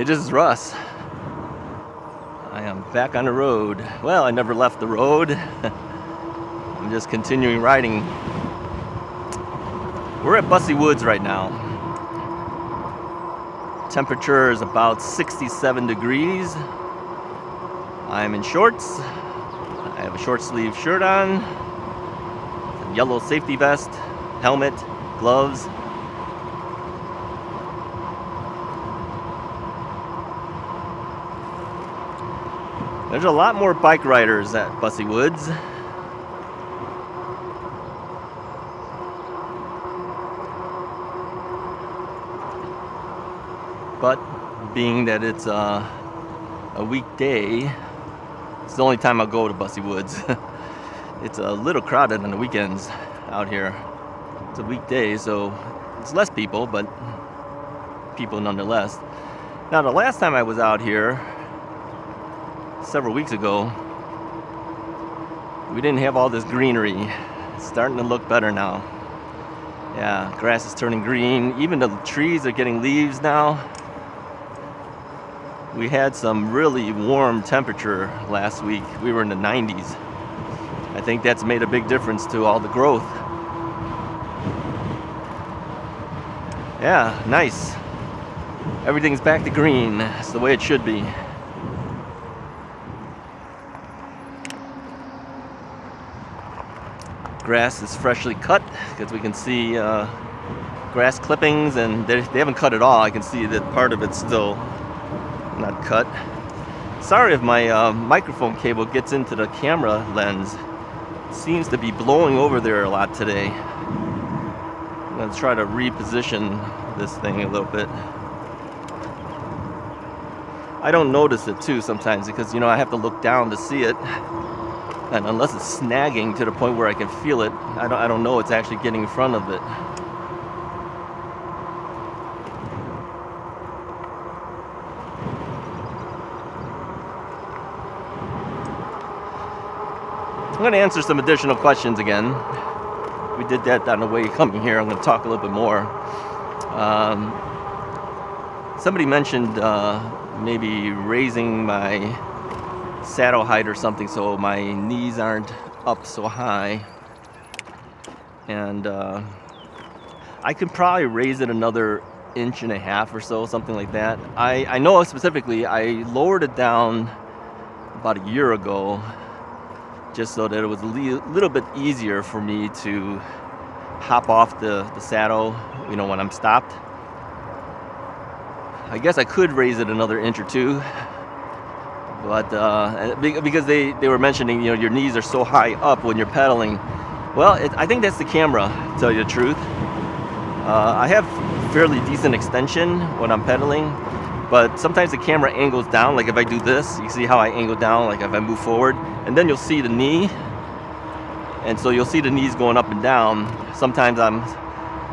Hey, this is Russ. I am back on the road. Well, I never left the road. I'm just continuing riding. We're at Busse Woods right now. Temperature is about 67 degrees. I'm in shorts. I have a short sleeve shirt on, a yellow safety vest, helmet, gloves. There's a lot more bike riders at Busse Woods. But being that it's a weekday, it's the only time I'll go to Busse Woods. It's a little crowded on the weekends out here. It's a weekday, so it's less people, but people nonetheless. Now, the last time I was out here, several weeks ago, we didn't have all this greenery. It's starting to look better now. Yeah, grass is turning green. Even the trees are getting leaves now. We had some really warm temperature last week. We were in the 90s. I think that's made a big difference to all the growth. Yeah, nice. Everything's back to green. It's the way it should be. Grass is freshly cut because we can see grass clippings, and they haven't cut it all. I can see that part of it's still not cut. Sorry if my microphone cable gets into the camera lens. It seems to be blowing over there a lot today. I'm going to try to reposition this thing a little bit. I don't notice it too sometimes because, I have to look down to see it. And unless it's snagging to the point where I can feel it, I don't know it's actually getting in front of it. I'm going to answer some additional questions again. We did that on the way coming here. I'm going to talk a little bit more. Somebody mentioned maybe raising my saddle height or something so my knees aren't up so high, and I could probably raise it another 1.5 inches or so, something like that. I know specifically I lowered it down about a year ago just so that it was a little bit easier for me to hop off the saddle when I'm stopped. I guess I could raise it another 1 or 2 inches. But because they were mentioning, your knees are so high up when you're pedaling. Well, I think that's the camera, to tell you the truth. I have fairly decent extension when I'm pedaling, but sometimes the camera angles down. Like if I do this, you see how I angle down, like if I move forward, and then you'll see the knee. And so you'll see the knees going up and down. Sometimes I'm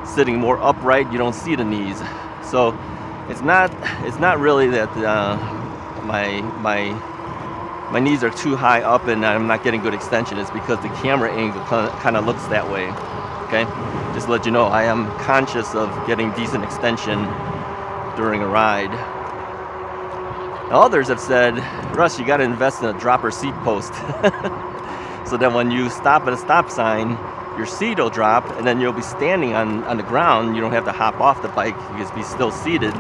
sitting more upright, you don't see the knees. So it's not really that my knees are too high up and I'm not getting good extension. It's because the camera angle kind of looks that way. Okay, just to let you know, I am conscious of getting decent extension during a ride. Now, others have said, Russ, you got to invest in a dropper seat post, so that when you stop at a stop sign, your seat will drop, and then you'll be standing on the ground. You don't have to hop off the bike; you just be still seated.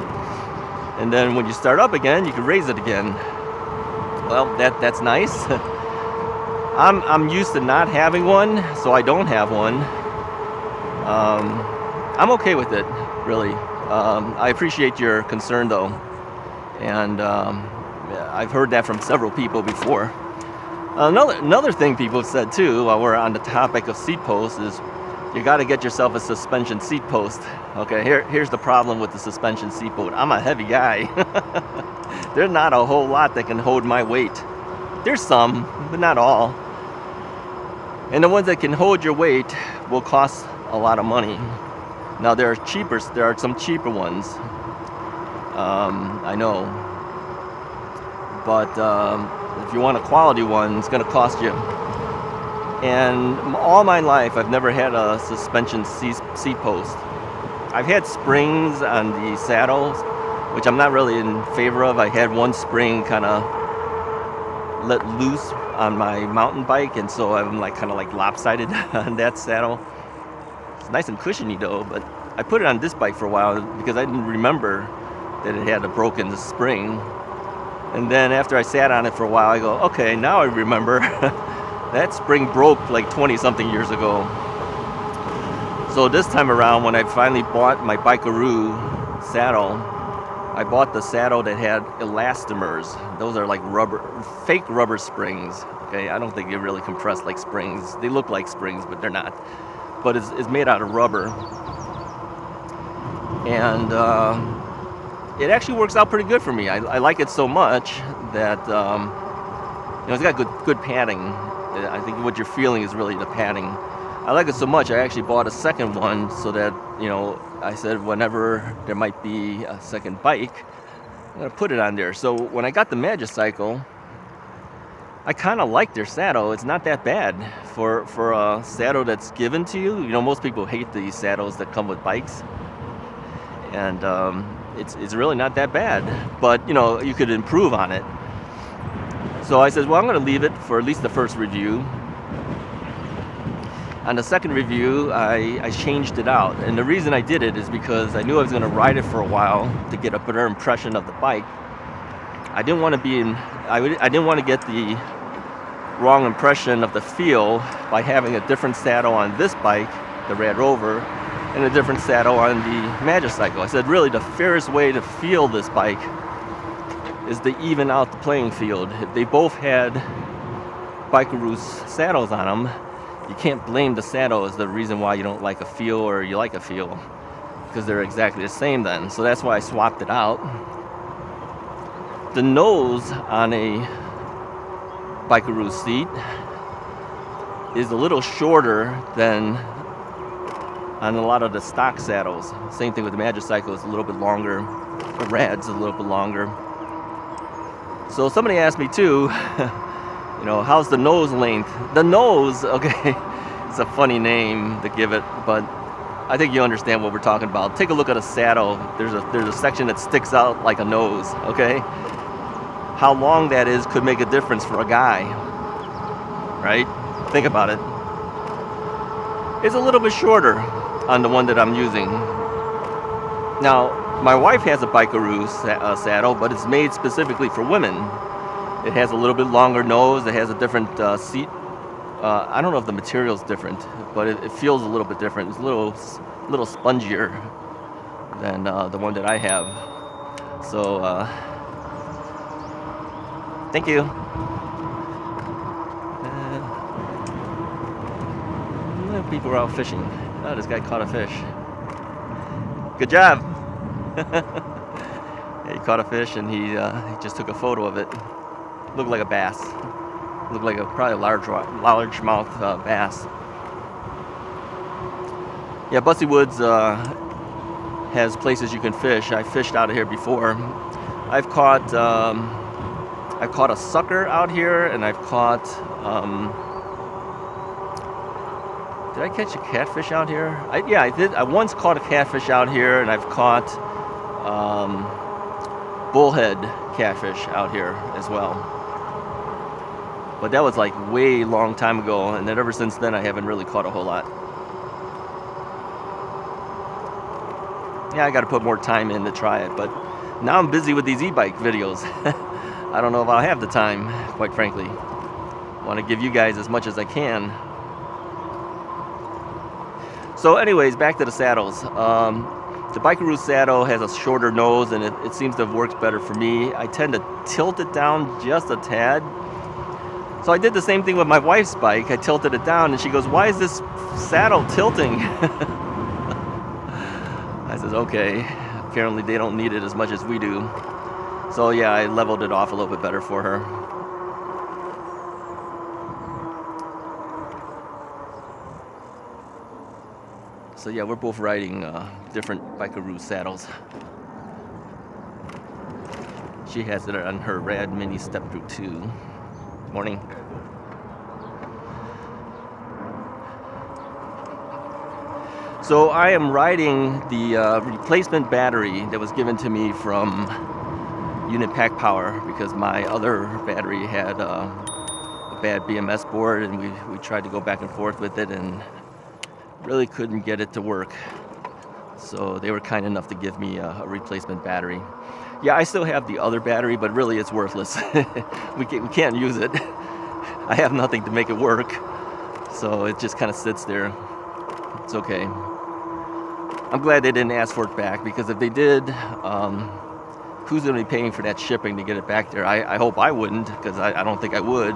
And then when you start up again, you can raise it again. Well, that's nice. I'm used to not having one, so I don't have one. I'm okay with it, really. I appreciate your concern, though, and I've heard that from several people before. Another thing people have said too, while we're on the topic of seat posts, is you got to get yourself a suspension seat post. Okay, here's the problem with the suspension seat post. I'm a heavy guy. There's not a whole lot that can hold my weight. There's some, but not all. And the ones that can hold your weight will cost a lot of money. Now there are some cheaper ones. I know. But if you want a quality one, it's going to cost you. And all my life, I've never had a suspension seat post. I've had springs on the saddles, which I'm not really in favor of. I had one spring kind of let loose on my mountain bike, and so I'm like kind of like lopsided on that saddle. It's nice and cushiony though, but I put it on this bike for a while because I didn't remember that it had a broken spring. And then after I sat on it for a while, I go, okay, now I remember. That spring broke like 20 something years ago. So this time around, when I finally bought my Bikeroo saddle, I bought the saddle that had elastomers. Those are like fake rubber springs. Okay, I don't think they're really compressed like springs. They look like springs, but they're not. But it's made out of rubber. And it actually works out pretty good for me. I like it so much that it's got good padding. I think what you're feeling is really the padding. I like it so much I actually bought a second one so that, I said whenever there might be a second bike, I'm going to put it on there. So when I got the Magicycle, I kind of like their saddle. It's not that bad for a saddle that's given to you. Most people hate these saddles that come with bikes. And it's really not that bad. But, you could improve on it. So I said, well, I'm going to leave it for at least the first review. On the second review, I changed it out. And the reason I did it is because I knew I was going to ride it for a while to get a better impression of the bike. I didn't want to I didn't want to get the wrong impression of the feel by having a different saddle on this bike, the Rad Rover, and a different saddle on the Magicycle. I said, really, the fairest way to feel this bike is to even out the playing field. If they both had Bikeroo's saddles on them, you can't blame the saddle as the reason why you don't like a feel or you like a feel, because they're exactly the same then. So that's why I swapped it out. The nose on a Bikeroo seat is a little shorter than on a lot of the stock saddles. Same thing with the Magicycle, it's a little bit longer. The Rad's a little bit longer. So somebody asked me too, how's the nose length? The nose, okay, it's a funny name to give it, but I think you understand what we're talking about. Take a look at a saddle. There's a section that sticks out like a nose, okay? How long that is could make a difference for a guy, right? Think about it. It's a little bit shorter on the one that I'm using. Now, my wife has a Bikeroo saddle, but it's made specifically for women. It has a little bit longer nose. It has a different seat. I don't know if the material's different, but it feels a little bit different. It's a little spongier than the one that I have. So, thank you. People are out fishing. Oh, this guy caught a fish. Good job. He caught a fish and he just took a photo of it. Looked like a bass. Looked like probably a largemouth bass. Yeah, Busse Woods has places you can fish. I fished out of here before. I've caught a sucker out here, and I've caught. Did I catch a catfish out here? I did. I once caught a catfish out here, and I've caught bullhead catfish out here as well. But that was like way long time ago, and then ever since then I haven't really caught a whole lot. Yeah, I got to put more time in to try it, but now I'm busy with these e-bike videos. I don't know if I'll have the time, quite frankly. I want to give you guys as much as I can. So anyways, back to the saddles. The Bikeroo saddle has a shorter nose, and it seems to have worked better for me. I tend to tilt it down just a tad. So I did the same thing with my wife's bike. I tilted it down, and she goes, "Why is this saddle tilting?" I says, "Okay, apparently they don't need it as much as we do." So yeah, I leveled it off a little bit better for her. So yeah, we're both riding different Bikeroo saddles. She has it on her Rad Mini Step Through 2. Morning. So I am riding the replacement battery that was given to me from Unit Pack Power because my other battery had a bad BMS board, and we tried to go back and forth with it and really couldn't get it to work. So they were kind enough to give me a replacement battery. Yeah, I still have the other battery, but really it's worthless. we can't use it. I have nothing to make it work. So it just kind of sits there. It's okay. I'm glad they didn't ask for it back, because if they did, who's going to be paying for that shipping to get it back there? I hope I wouldn't, because I don't think I would.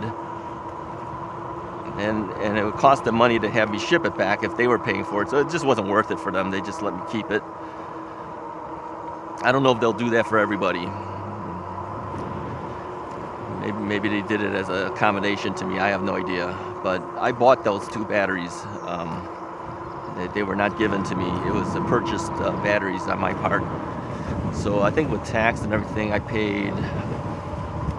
And it would cost them money to have me ship it back if they were paying for it. So it just wasn't worth it for them. They just let me keep it. I don't know if they'll do that for everybody. Maybe they did it as an accommodation to me. I have no idea. But I bought those two batteries. They were not given to me. It was purchased batteries on my part. So I think with tax and everything, I paid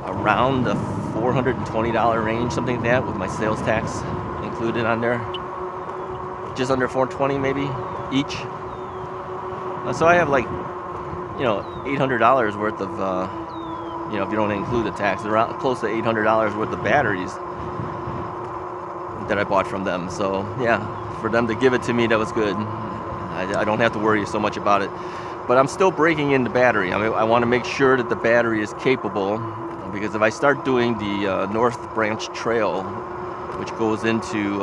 around the $420 range, something like that, with my sales tax included on there. Just under $420 maybe each. So I have like, $800 worth of, if you don't include the tax, around close to $800 worth of batteries that I bought from them. So yeah, for them to give it to me, that was good. I don't have to worry so much about it. But I'm still breaking in the battery. I mean, I want to make sure that the battery is capable, because if I start doing the North Branch Trail, which goes into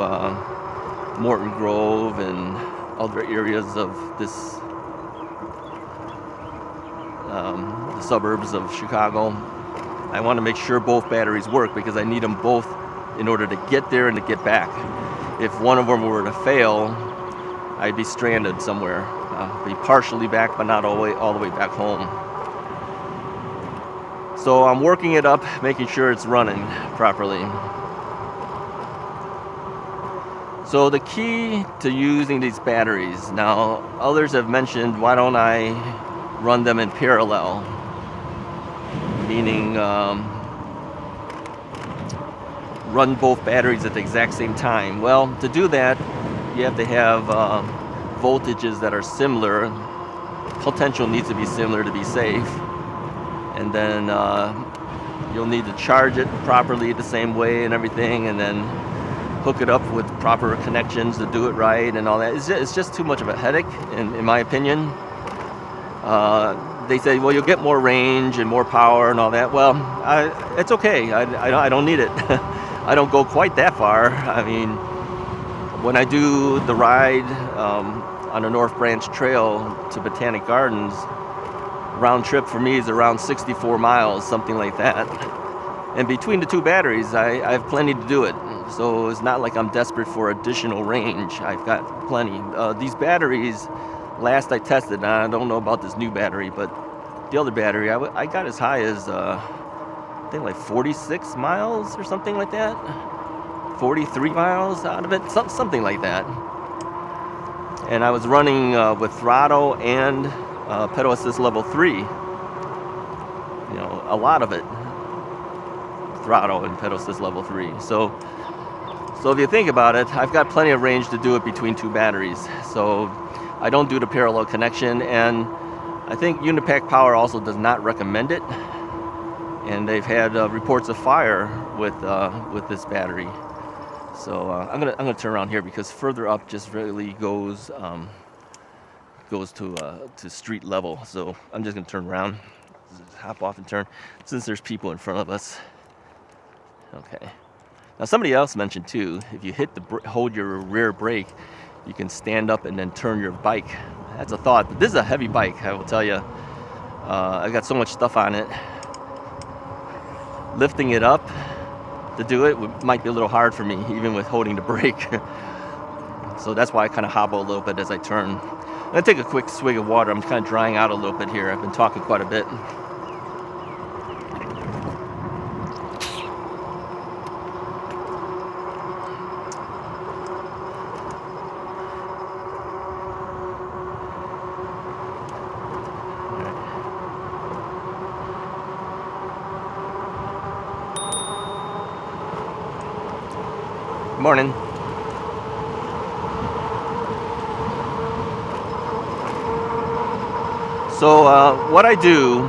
Morton Grove and other areas of this the suburbs of Chicago, I want to make sure both batteries work, because I need them both in order to get there and to get back. If one of them were to fail, I'd be stranded somewhere. Be partially back, but not all the way back home. So I'm working it up, making sure it's running properly. So the key to using these batteries, now others have mentioned, why don't I run them in parallel? Meaning run both batteries at the exact same time. Well, to do that, you have to have voltages that are similar. Potential needs to be similar to be safe. And then you'll need to charge it properly the same way and everything, and then hook it up with proper connections to do it right and all that. It's just too much of a headache, in my opinion. They say, well, you'll get more range and more power and all that. Well, it's okay. I don't need it. I don't go quite that far. I mean, when I do the ride on the North Branch Trail to Botanic Gardens, round trip for me is around 64 miles, something like that. And between the two batteries, I have plenty to do it. So it's not like I'm desperate for additional range. I've got plenty. These batteries, last I tested, and I don't know about this new battery, but the other battery, I got as high as, I think like 46 miles or something like that. 43 miles out of it, something like that. And I was running with throttle and pedal assist level 3. A lot of it. Throttle and pedal assist level 3. So if you think about it, I've got plenty of range to do it between two batteries. So I don't do the parallel connection, and I think Unit Pack Power also does not recommend it. And they've had reports of fire with this battery. So I'm gonna turn around here, because further up just really goes to street level. So I'm just gonna turn around, just hop off and turn, since there's people in front of us. Okay. Now somebody else mentioned too, if you hold your rear brake, you can stand up and then turn your bike. That's a thought, but this is a heavy bike, I will tell you. I got so much stuff on it. Lifting it up to do it might be a little hard for me, even with holding the brake. So that's why I kind of hobble a little bit as I turn. I'm gonna take a quick swig of water. I'm kind of drying out a little bit here. I've been talking quite a bit. Morning. So what I do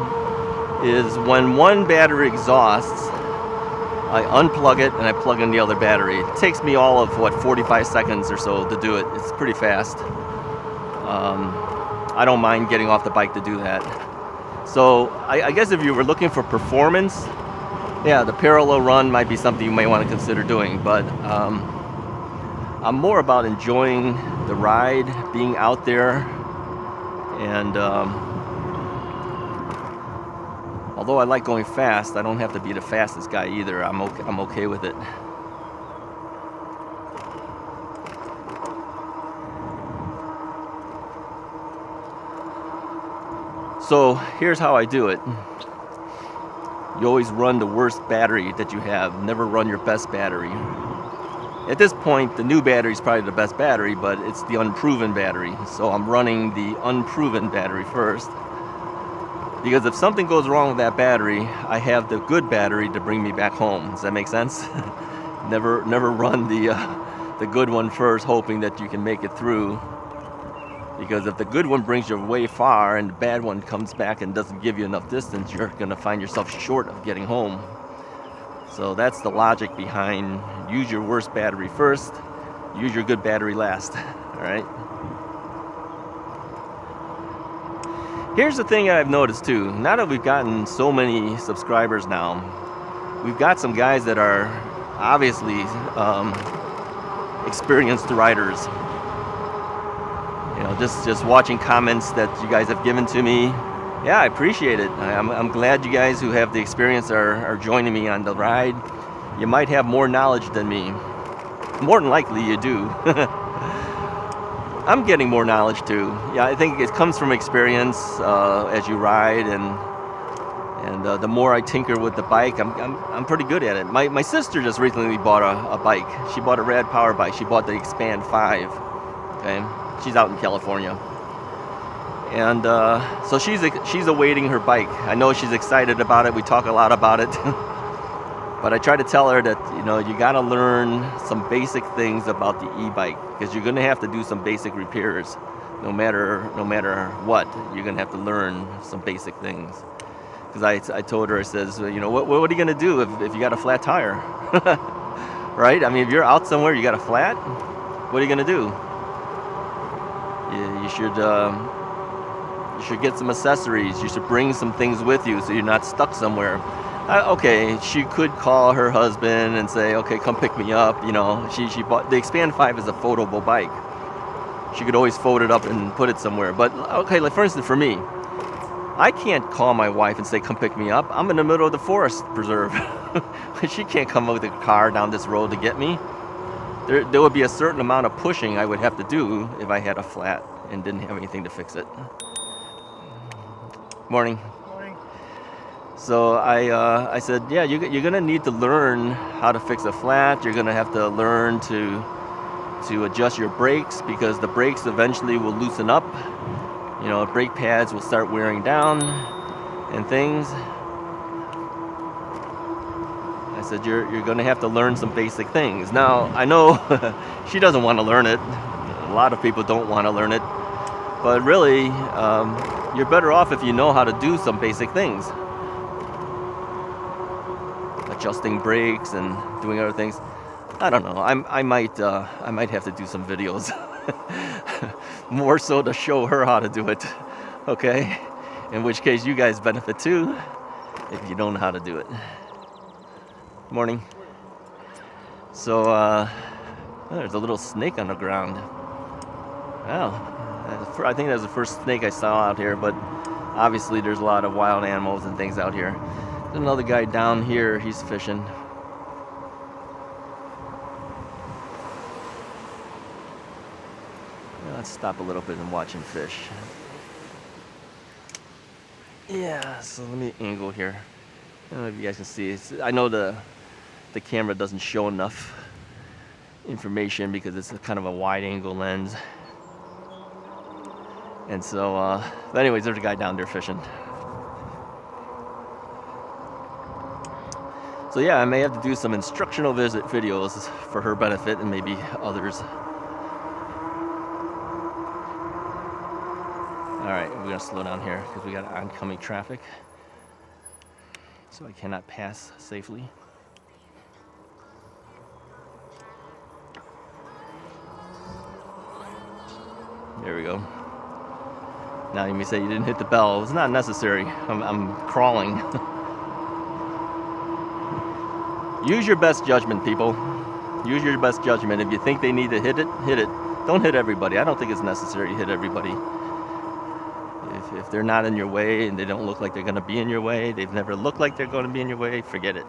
is when one battery exhausts, I unplug it and I plug in the other battery. It takes me all of 45 seconds or so to do it. It's pretty fast. I don't mind getting off the bike to do that. So I guess if you were looking for performance, yeah, the parallel run might be something you may want to consider doing, but I'm more about enjoying the ride, being out there, and although I like going fast, I don't have to be the fastest guy either. I'm okay with it. So here's how I do it. You always run the worst battery that you have. Never run your best battery. At this point, the new battery is probably the best battery, but it's the unproven battery. So I'm running the unproven battery first. Because if something goes wrong with that battery, I have the good battery to bring me back home. Does that make sense? Never run the good one first, hoping that you can make it through. Because if the good one brings you way far and the bad one comes back and doesn't give you enough distance, you're going to find yourself short of getting home. So that's the logic behind use your worst battery first, use your good battery last. All right. Here's the thing I've noticed too. Now that we've gotten so many subscribers now, we've got some guys that are obviously experienced riders. You know, just watching comments that you guys have given to me. Yeah, I appreciate it. I'm glad you guys who have the experience are joining me on the ride. You might have more knowledge than me. More than likely you do. I'm getting more knowledge too. Yeah, I think it comes from experience as you ride, and the more I tinker with the bike, I'm pretty good at it. My sister just recently bought a bike. She bought a rad power bike. She bought the Expand 5. Okay. She's out in California, and so she's awaiting her bike. I know she's excited about it. We talk a lot about it, but I try to tell her that you got to learn some basic things about the e-bike, because you're going to have to do some basic repairs, no matter what. You're going to have to learn some basic things. Because I told her, I says, what are you going to do if you got a flat tire, right? I mean, if you're out somewhere, you got a flat. What are you going to do? You should get some accessories. You should bring some things with you so you're not stuck somewhere. Okay, she could call her husband and say, okay, come pick me up. She bought the Expand 5 is a foldable bike. She could always fold it up and put it somewhere. But okay, like for instance, for me, I can't call my wife and say, come pick me up. I'm in the middle of the forest preserve. She can't come with a car down this road to get me. There would be a certain amount of pushing I would have to do if I had a flat and didn't have anything to fix it. Morning. Morning. So I said, yeah, you're gonna need to learn how to fix a flat. You're gonna have to learn to adjust your brakes, because the brakes eventually will loosen up. Brake pads will start wearing down and things. I said, you're going to have to learn some basic things. Now, I know she doesn't want to learn it. A lot of people don't want to learn it. But really, you're better off if you know how to do some basic things. Adjusting brakes and doing other things. I don't know. I might have to do some videos. More so to show her how to do it. Okay? In which case, you guys benefit too if you don't know how to do it. Morning. So there's a little snake on the ground. Wow, I think that's the first snake I saw out here, but obviously there's a lot of wild animals and things out here. There's another guy down here, he's fishing. Let's stop a little bit and watch him fish. Yeah, so let me angle here. I don't know if you guys can see. I know the camera doesn't show enough information because it's kind of a wide angle lens. And so, but anyways, there's a guy down there fishing. So yeah, I may have to do some instructional videos for her benefit and maybe others. All right, we're gonna slow down here because we got oncoming traffic, so I cannot pass safely. There we go. Now you may say you didn't hit the bell. It's not necessary. I'm crawling. Use your best judgment, people. Use your best judgment. If you think they need to hit it, hit it. Don't hit everybody. I don't think it's necessary to hit everybody. If they're not in your way and they don't look like they're going to be in your way, they've never looked like they're going to be in your way, forget it.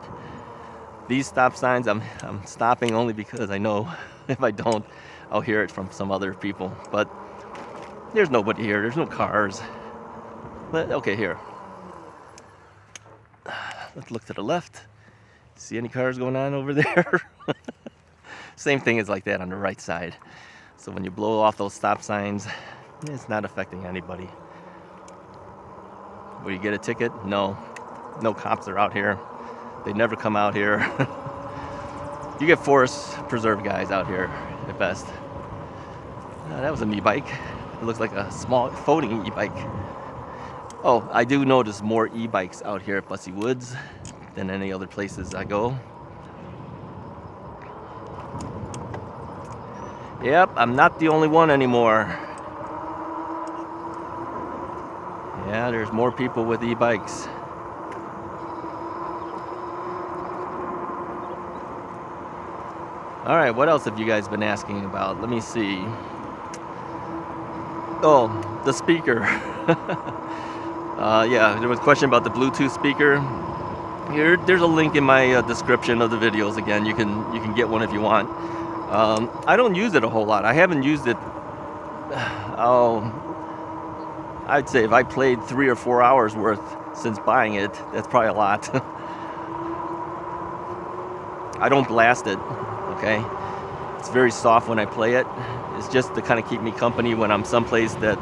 These stop signs, I'm stopping only because I know if I don't, I'll hear it from some other people. But there's nobody here. There's no cars. Okay, here. Let's look to the left. See any cars going on over there? Same thing is like that on the right side. So when you blow off those stop signs, it's not affecting anybody. Will you get a ticket? No. No cops are out here. They never come out here. You get forest preserve guys out here at best. That was an e-bike. It looks like a small floating e-bike. Oh, I do notice more e-bikes out here at Busse Woods than any other places I go. Yep, I'm not the only one anymore. Yeah, there's more people with e-bikes. All right, what else have you guys been asking about? Let me see. Oh, the speaker. Yeah, there was a question about the Bluetooth speaker. There's a link in my description of the videos. Again, you can get one if you want. I don't use it a whole lot. I haven't used it. I'd say if I played 3 or 4 hours worth since buying it, that's probably a lot. I don't blast it. Okay, it's very soft when I play it. It's just to kind of keep me company when I'm someplace that,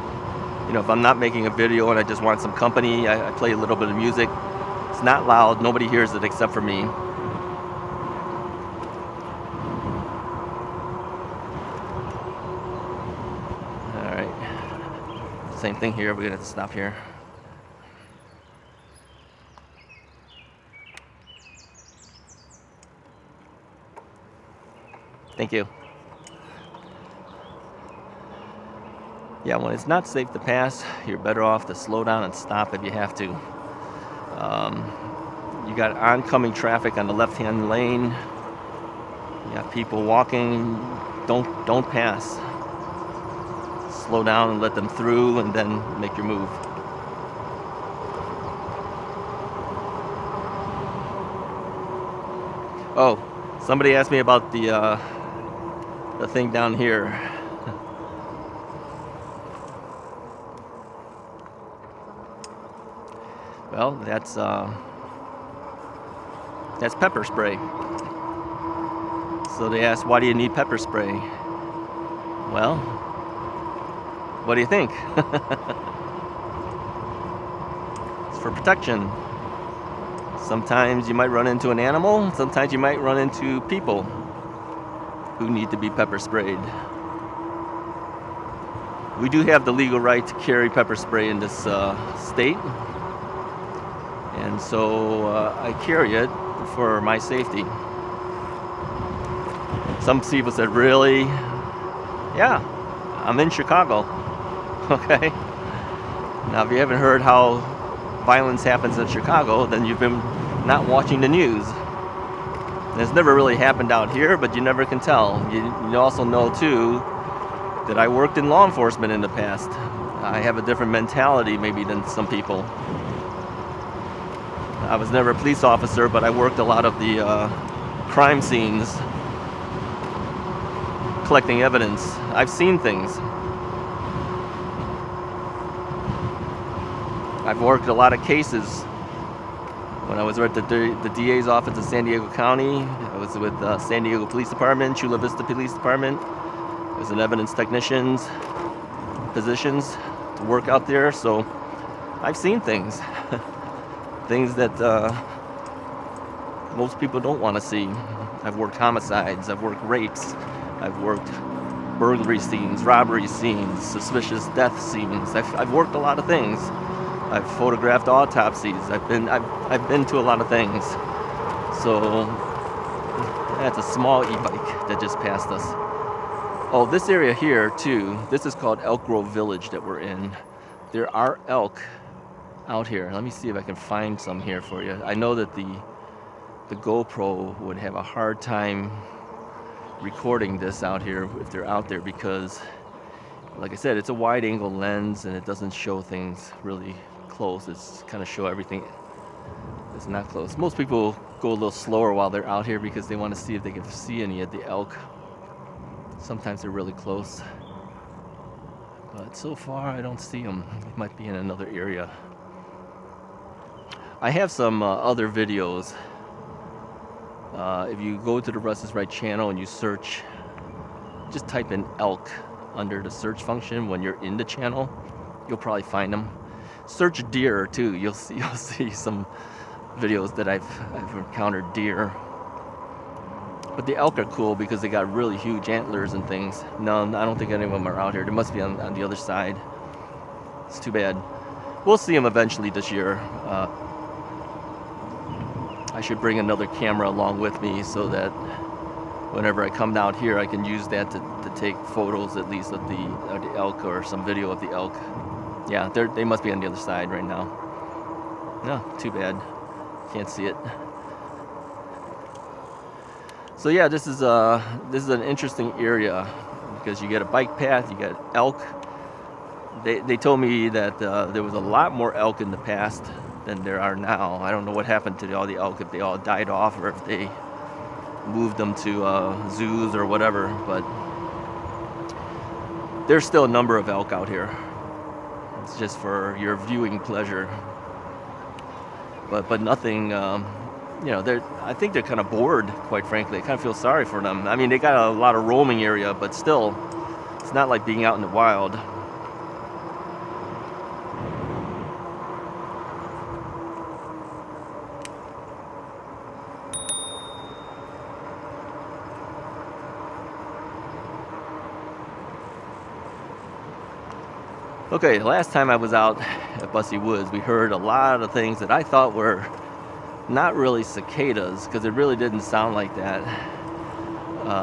if I'm not making a video and I just want some company, I play a little bit of music. It's not loud. Nobody hears it except for me. All right. Same thing here. We're gonna have to stop here. Thank you. Yeah, when it's not safe to pass, you're better off to slow down and stop if you have to. You got oncoming traffic on the left-hand lane. You got people walking. Don't pass. Slow down and let them through, and then make your move. Oh, somebody asked me about the thing down here. Well, that's pepper spray. So they asked, why do you need pepper spray? Well, what do you think? It's for protection. Sometimes you might run into an animal. Sometimes you might run into people who need to be pepper sprayed. We do have the legal right to carry pepper spray in this state. And so I carry it for my safety. Some people said, really? Yeah, I'm in Chicago. Okay. Now, if you haven't heard how violence happens in Chicago, then you've been not watching the news. And it's never really happened out here, but you never can tell. You also know, too, that I worked in law enforcement in the past. I have a different mentality maybe than some people. I was never a police officer, but I worked a lot of the crime scenes, collecting evidence. I've seen things. I've worked a lot of cases. When I was at the DA's office in San Diego County, I was with San Diego Police Department, Chula Vista Police Department. I was an evidence technician's positions to work out there, so I've seen things. Things that most people don't want to see. I've worked homicides, I've worked rapes, I've worked burglary scenes, robbery scenes, suspicious death scenes. I've worked a lot of things. I've photographed autopsies. I've been to a lot of things. So that's a small e-bike that just passed us. Oh, this area here too. This is called Elk Grove Village that we're in. There are elk out here. Let me see if I can find some here for you. I know that the GoPro would have a hard time recording this out here if they're out there, because like I said, it's a wide angle lens and it doesn't show things really close. It's kind of show everything. It's not close. Most people go a little slower while they're out here because they want to see if they can see any of the elk. Sometimes they're really close, but so far I don't see them. It might be in another area. I have some other videos. If you go to the Russ is Right channel and you search, just type in elk under the search function when you're in the channel, you'll probably find them. Search deer too. You'll see some videos that I've encountered deer. But the elk are cool because they got really huge antlers and things. No, I don't think any of them are out here. They must be on the other side. It's too bad. We'll see them eventually this year. I should bring another camera along with me so that whenever I come down here, I can use that to take photos at least of the elk, or some video of the elk. Yeah, they must be on the other side right now. No, too bad. Can't see it. So yeah, this is an interesting area because you get a bike path, you get elk. They told me that there was a lot more elk in the past than there are now. I don't know what happened to all the elk, if they all died off or if they moved them to zoos or whatever, but there's still a number of elk out here. It's just for your viewing pleasure, but nothing. I think they're kind of bored, quite frankly. I kind of feel sorry for them. I mean, they got a lot of roaming area, but still, it's not like being out in the wild. Okay, last time I was out at Busse Woods, we heard a lot of things that I thought were not really cicadas, because it really didn't sound like that.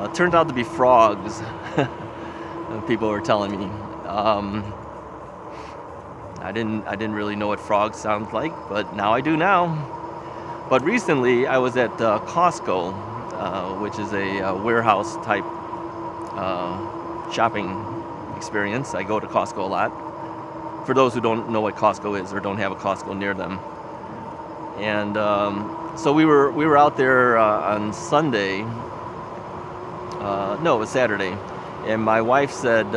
It turned out to be frogs. People were telling me. I didn't really know what frogs sound like, but now I do now. But recently I was at Costco, which is a warehouse type shopping experience. I go to Costco a lot. For those who don't know what Costco is or don't have a Costco near them. And so we were out there on Sunday. No, it was Saturday. And my wife said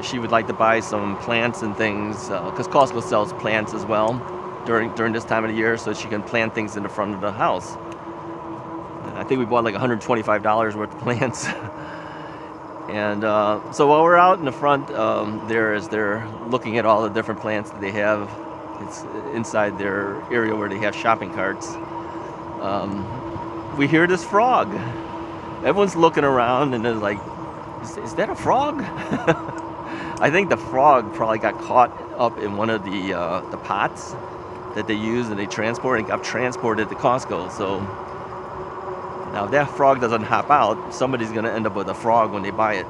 she would like to buy some plants and things, because Costco sells plants as well during this time of the year, so she can plant things in the front of the house. And I think we bought like $125 worth of plants. And so while we're out in the front as they're looking at all the different plants that they have, it's inside their area where they have shopping carts, we hear this frog. Everyone's looking around and they're like, is that a frog? I think the frog probably got caught up in one of the pots that they use and they transport, and got transported to Costco. So now if that frog doesn't hop out, somebody's going to end up with a frog when they buy it.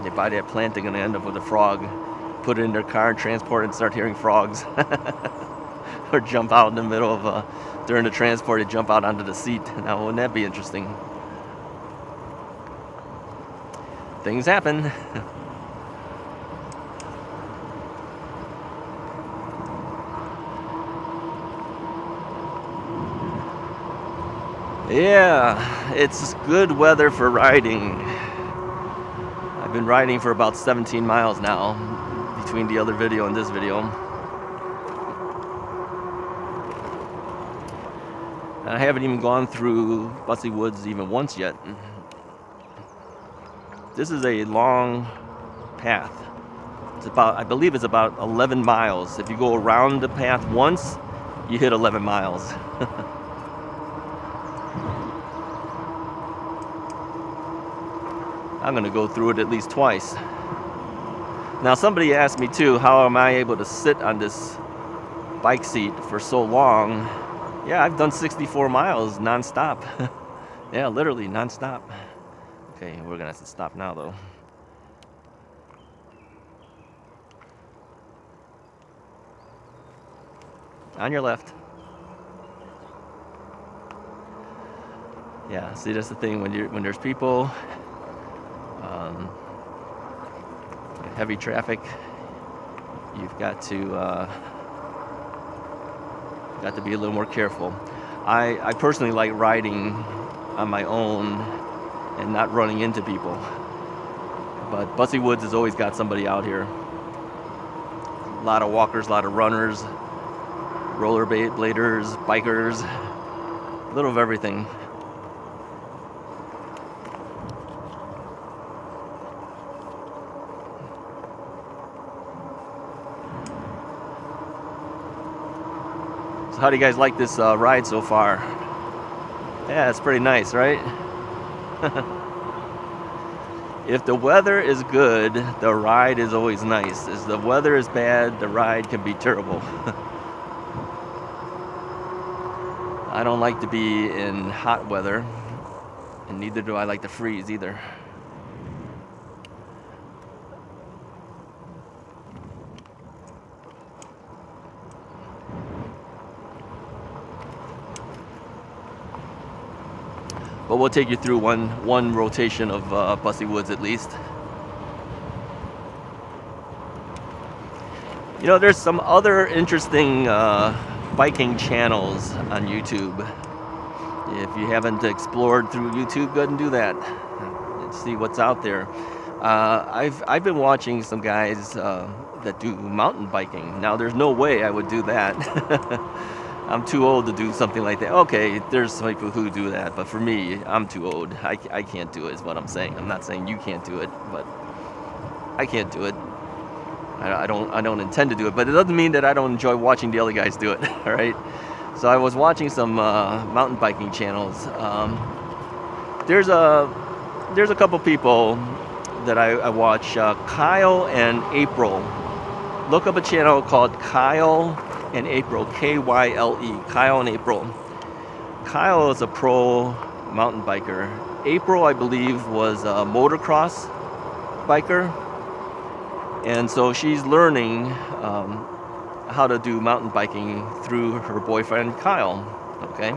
They buy that plant, they're going to end up with a frog. Put it in their car and transport it and start hearing frogs. Or jump out in the middle of, during the transport, they jump out onto the seat. Now, wouldn't that be interesting? Things happen. Yeah, it's good weather for riding. I've been riding for about 17 miles now, between the other video and this video. And I haven't even gone through Busse Woods even once yet. This is a long path. I believe it's about 11 miles. If you go around the path once, you hit 11 miles. I'm going to go through it at least twice. Now somebody asked me too, how am I able to sit on this bike seat for so long? Yeah, I've done 64 miles non-stop. Yeah, literally non-stop. Okay, we're gonna have to stop now though. On your left. Yeah, see, that's the thing when there's people, heavy traffic, you've got to be a little more careful. I personally like riding on my own and not running into people. But Busse Woods has always got somebody out here. A lot of walkers, a lot of runners, rollerbladers, bikers, a little of everything. So how do you guys like this ride so far? Yeah, it's pretty nice, right? If the weather is good, the ride is always nice. If the weather is bad, the ride can be terrible. I don't like to be in hot weather, and neither do I like to freeze either. But we'll take you through one rotation of Busse Woods at least. You know, there's some other interesting biking channels on YouTube. If you haven't explored through YouTube, go ahead and do that and see what's out there. I've been watching some guys that do mountain biking. Now, there's no way I would do that. I'm too old to do something like that. Okay, there's some people who do that, but for me, I'm too old. I can't do it is what I'm saying. I'm not saying you can't do it, but I can't do it. I don't intend to do it, but it doesn't mean that I don't enjoy watching the other guys do it. All right. So I was watching some mountain biking channels. There's a couple people that I watch. Kyle and April. Look up a channel called Kyle and April, K-Y-L-E, Kyle and April. Kyle is a pro mountain biker. April, I believe, was a motocross biker. And so she's learning how to do mountain biking through her boyfriend, Kyle, okay?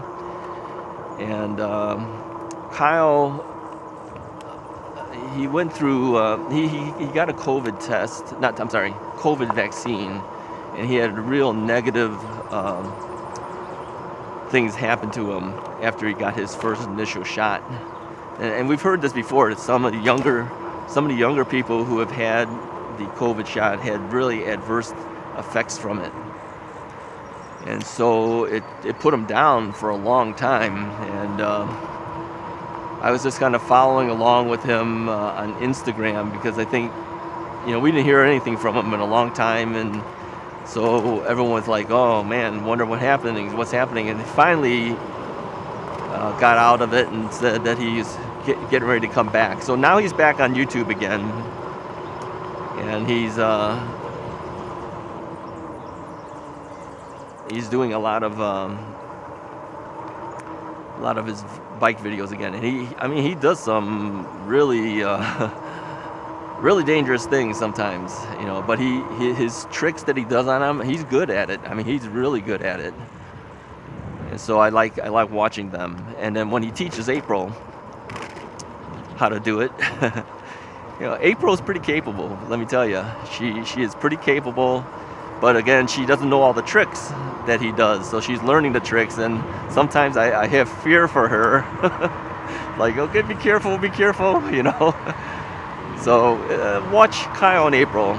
And Kyle, he went through, he got a COVID vaccine. And he had real negative things happen to him after he got his first initial shot. And we've heard this before, that some of the younger people who have had the COVID shot had really adverse effects from it. And so it put him down for a long time. And I was just kind of following along with him on Instagram, because I think, we didn't hear anything from him in a long time. And so everyone was like, oh man, wonder what's happening. And he finally got out of it and said that he's getting ready to come back. So now he's back on YouTube again. And he's doing a lot of his bike videos again. And he does some really really dangerous things sometimes, but his tricks that he does on them, he's good at it. He's really good at it. And so I like watching them. And then when he teaches April how to do it, April's pretty capable, let me tell you. She is pretty capable, but again, she doesn't know all the tricks that he does. So she's learning the tricks, and sometimes I have fear for her. Like, okay, be careful. So watch Kyle and April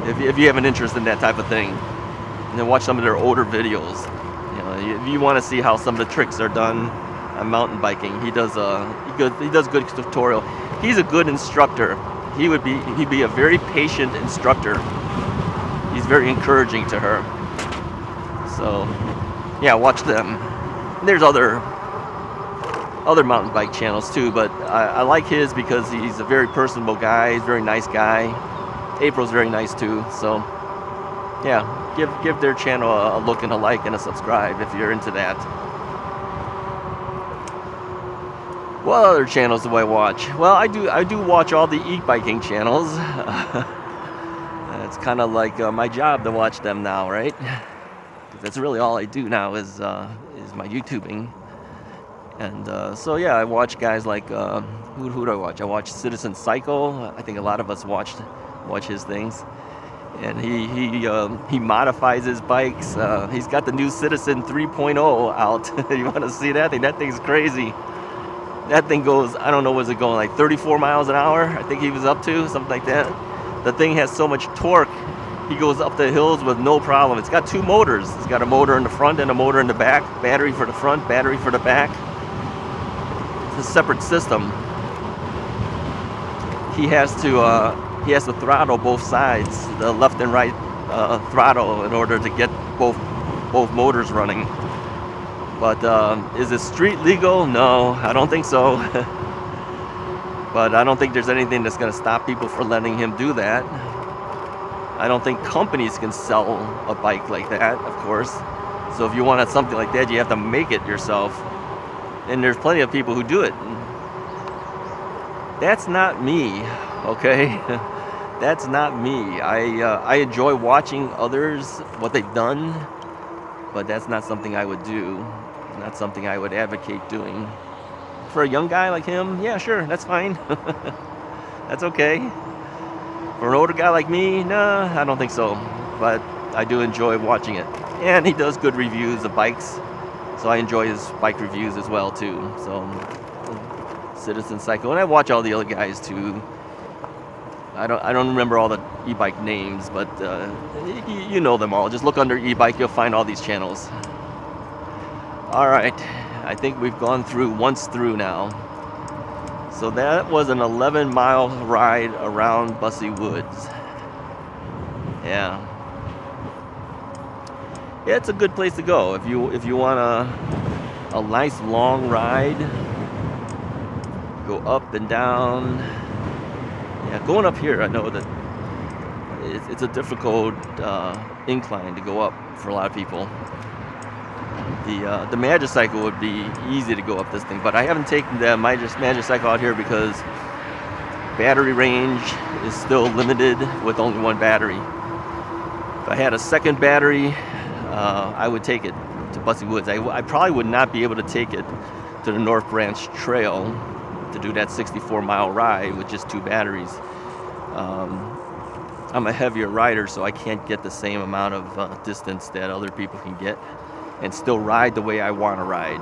if you have an interest in that type of thing, and then watch some of their older videos. If you want to see how some of the tricks are done on mountain biking, he does good tutorial. He's a good instructor. He'd be a very patient instructor. He's very encouraging to her. So yeah, watch them. There's other other mountain bike channels too, but I like his because he's a very personable guy. He's a very nice guy. April's very nice too. So yeah, give their channel a look and a like and a subscribe if you're into that. What other channels do I watch? Well, I do watch all the e-biking channels. It's kind of like my job to watch them now, right? That's really all I do now is my YouTubing. And so yeah, I watch guys like who do I watch? I watch Citizen Cycle. I think a lot of us watch his things. And he modifies his bikes. He's got the new Citizen 3.0 out. You want to see that thing? That thing's crazy. That thing goes, I don't know, was it going like 34 miles an hour? I think he was up to, something like that. The thing has so much torque, he goes up the hills with no problem. It's got two motors. It's got a motor in the front and a motor in the back. Battery for the front, battery for the back. It's a separate system. He has to throttle both sides, the left and right throttle, in order to get both motors running. But is it street legal? No, I don't think so. But I don't think there's anything that's going to stop people from letting him do that. I don't think companies can sell a bike like that, of course. So if you wanted something like that, you have to make it yourself. And there's plenty of people who do it. That's not me, okay? That's not me. I enjoy watching others, what they've done, but that's not something I would do. Not something I would advocate doing. For a young guy like him, yeah, sure, that's fine. That's okay. For an older guy like me, nah, I don't think so. But I do enjoy watching it. And he does good reviews of bikes, so I enjoy his bike reviews as well too. So Citizen Cycle, and I watch all the other guys too. I don't remember all the e-bike names, but you know them all. Just look under e-bike, you'll find all these channels. All right, I think we've gone through once through now. So that was an 11-mile ride around Busse Woods. Yeah, it's a good place to go if you want a nice long ride. Go up and down. Yeah, going up here, I know that it's a difficult incline to go up for a lot of people. The Magicycle would be easy to go up this thing, but I haven't taken the Magicycle out here because battery range is still limited with only one battery. If I had a second battery, I would take it to Busse Woods. I probably would not be able to take it to the North Branch Trail to do that 64-mile ride with just two batteries. I'm a heavier rider, so I can't get the same amount of distance that other people can get and still ride the way I want to ride.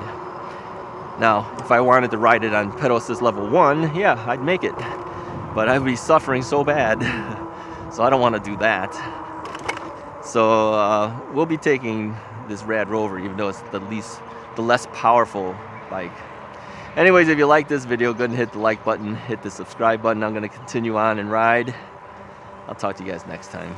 Now, if I wanted to ride it on pedal assist level 1, yeah, I'd make it. But I'd be suffering so bad, so I don't want to do that. So we'll be taking this Rad Rover, even though it's the less powerful bike. Anyways, if you like this video, go ahead and hit the like button, hit the subscribe button. I'm going to continue on and ride. I'll talk to you guys next time.